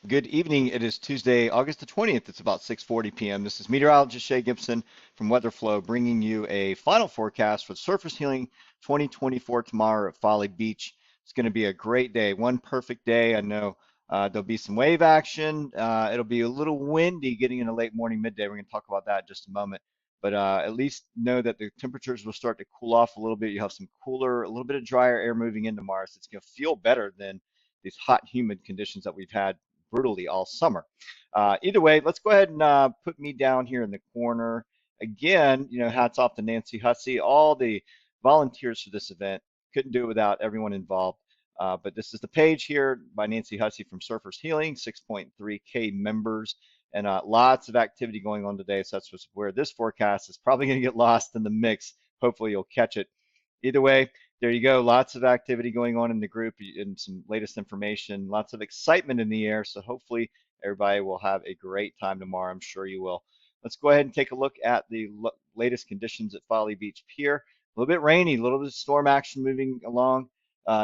Good evening. It is Tuesday, August the 20th. It's about 6:40 p.m. This is meteorologist Shay Gibson from WeatherFlow bringing you a final forecast for Surface Healing 2024 tomorrow at Folly Beach. It's going to be a great day, one perfect day. I know there'll be some wave action. It'll be a little windy getting into late morning, midday. We're going to talk about that in just a moment. But at least know that the temperatures will start to cool off a little bit. You have some cooler, a little bit of drier air moving into Mars. It's going to feel better than these hot, humid conditions that we've had brutally all summer. Either way, let's go ahead and put me down here in the corner. Again, hats off to Nancy Hussey, all the volunteers for this event. Couldn't do it without everyone involved. But this is the page here by Nancy Hussey from Surfers Healing, 6.3K members, and lots of activity going on today. So that's where this forecast is probably going to get lost in the mix. Hopefully, you'll catch it. Either way, there you go. Lots of activity going on in the group and some latest information, lots of excitement in the air. So hopefully everybody will have a great time tomorrow. I'm sure you will. Let's go ahead and take a look at the latest conditions at Folly Beach Pier. A little bit rainy, a little bit of storm action moving along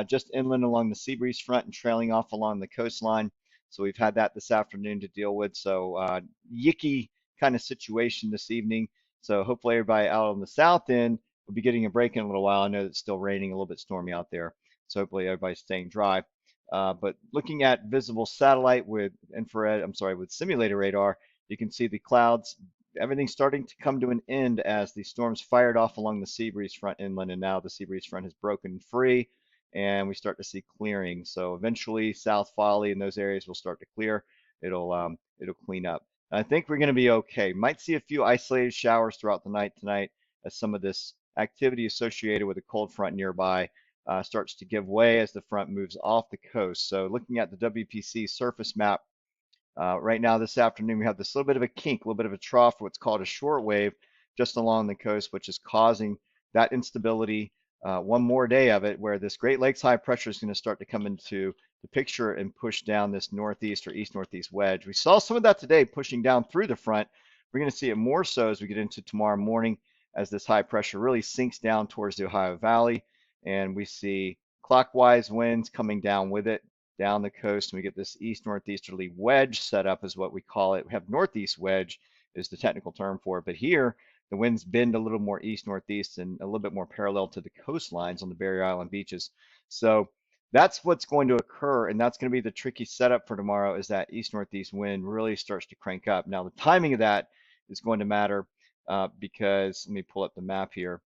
just inland along the sea breeze front and trailing off along the coastline. So we've had that this afternoon to deal with. So yicky kind of situation this evening. So hopefully everybody out on the south end we'll be getting a break in a little while. I know it's still raining, a little bit stormy out there. So hopefully everybody's staying dry. But looking at visible satellite with with simulator radar, you can see the clouds, everything's starting to come to an end as the storms fired off along the sea breeze front inland, and now the sea breeze front has broken free, and we start to see clearing. So eventually, South Folly and those areas will start to clear. It'll clean up. I think we're going to be okay. Might see a few isolated showers throughout the night tonight as some of this activity associated with a cold front nearby starts to give way as the front moves off the coast. So looking at the WPC surface map right now this afternoon, we have this little bit of a kink, a little bit of a trough, what's called a short wave just along the coast, which is causing that instability. One more day of it where this Great Lakes high pressure is going to start to come into the picture and push down this northeast or east northeast wedge. We saw some of that today pushing down through the front. We're going to see it more so as we get into tomorrow morning as this high pressure really sinks down towards the Ohio Valley, and we see clockwise winds coming down with it down the coast, and we get this east northeasterly wedge set up, is what we call it. We have northeast wedge is the technical term for it, but here the winds bend a little more east northeast and a little bit more parallel to the coastlines on the Barrier Island beaches. So that's what's going to occur, and that's going to be the tricky setup for tomorrow. Is that east northeast wind really starts to crank up. Now the timing of that is going to matter because let me pull up the map here.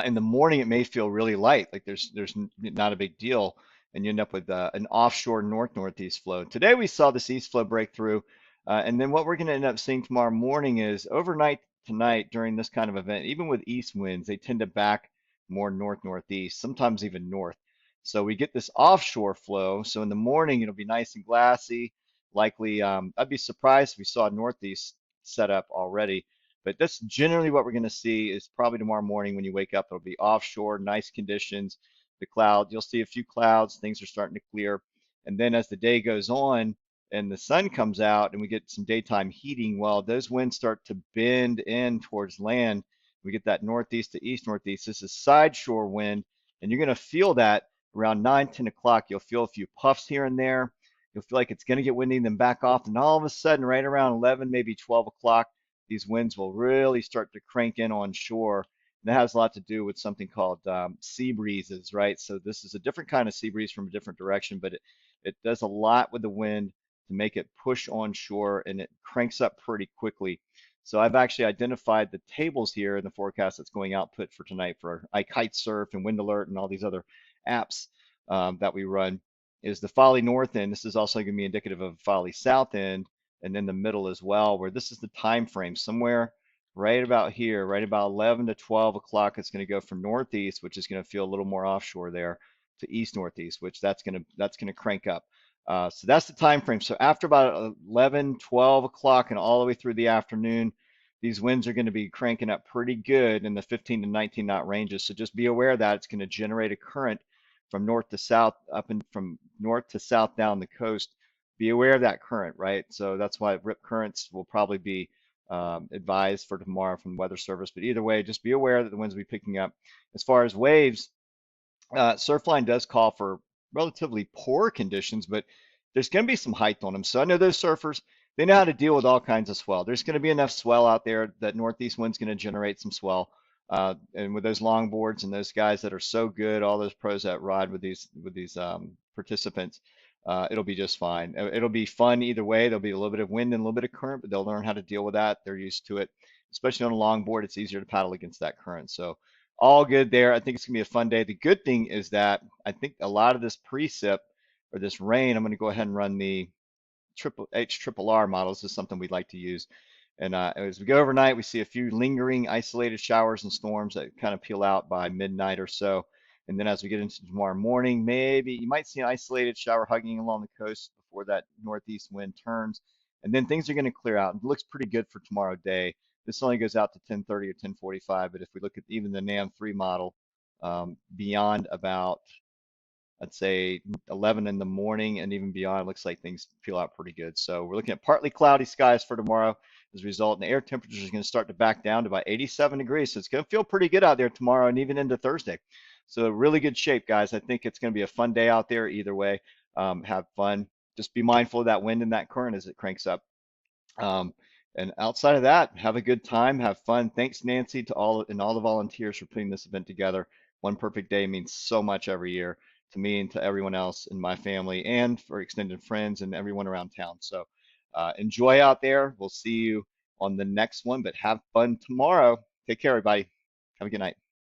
In the morning, it may feel really light, like there's not a big deal, and you end up with an offshore north-northeast flow. Today we saw this east flow break through, and then what we're going to end up seeing tomorrow morning is overnight tonight during this kind of event, even with east winds, they tend to back more north-northeast, sometimes even north. So we get this offshore flow. So in the morning, it'll be nice and glassy. Likely, I'd be surprised if we saw northeast set up already. But that's generally what we're going to see is probably tomorrow morning when you wake up, it'll be offshore, nice conditions. The cloud, you'll see a few clouds, things are starting to clear. And then as the day goes on and the sun comes out and we get some daytime heating, well, those winds start to bend in towards land. We get that northeast to east northeast. This is side shore wind, and you're going to feel that around 9, 10 o'clock. You'll feel a few puffs here and there. You'll feel like it's going to get windy, then back off. And all of a sudden, right around 11, maybe 12 o'clock, these winds will really start to crank in on shore. And that has a lot to do with something called sea breezes, right? So this is a different kind of sea breeze from a different direction, but it does a lot with the wind to make it push on shore, and it cranks up pretty quickly. So I've actually identified the tables here in the forecast that's going output for tonight for iKitesurf and Wind Alert and all these other apps that we run. Is the Folly North end. This is also going to be indicative of Folly South end, and then the middle as well, where this is the time frame somewhere right about here, right about 11 to 12 o'clock. It's going to go from northeast, which is going to feel a little more offshore there, to east northeast, which that's going to crank up. So that's the time frame. So after about 11, 12 o'clock and all the way through the afternoon, these winds are going to be cranking up pretty good in the 15 to 19 knot ranges. So just be aware that it's going to generate a current from north to south, up and from north to south down the coast. Be aware of that current, right? So that's why rip currents will probably be advised for tomorrow from the Weather Service. But either way, just be aware that the winds will be picking up. As far as waves, Surfline does call for relatively poor conditions, but there's going to be some height on them. So I know those surfers, they know how to deal with all kinds of swell. There's going to be enough swell out there that northeast wind's going to generate some swell. And with those longboards and those guys that are so good, all those pros that ride with these participants, it'll be just fine. It'll be fun either way. There'll be a little bit of wind and a little bit of current, but they'll learn how to deal with that. They're used to it, especially on a longboard. It's easier to paddle against that current. So all good there. I think it's gonna be a fun day. The good thing is that I think a lot of this precip or this rain, I'm going to go ahead and run the triple R models. This is something we'd like to use. And as we go overnight, we see a few lingering isolated showers and storms that kind of peel out by midnight or so. And then as we get into tomorrow morning, maybe you might see an isolated shower hugging along the coast before that northeast wind turns. And then things are going to clear out. It looks pretty good for tomorrow day. This only goes out to 10:30 or 10:45, but if we look at even the NAM 3 model, beyond about I'd say 11 in the morning and even beyond, it looks like things feel out pretty good. So we're looking at partly cloudy skies for tomorrow as a result, and the air temperature is going to start to back down to about 87 degrees. So it's going to feel pretty good out there tomorrow and even into Thursday. So really good shape, guys. I think it's going to be a fun day out there either way. Have fun. Just be mindful of that wind and that current as it cranks up. Um, and outside of that, have a good time, have fun. Thanks, Nancy, to all the volunteers for putting this event together. One perfect day means so much every year to me and to everyone else in my family and for extended friends and everyone around town. So enjoy out there. We'll see you on the next one, but have fun tomorrow. Take care, everybody. Have a good night.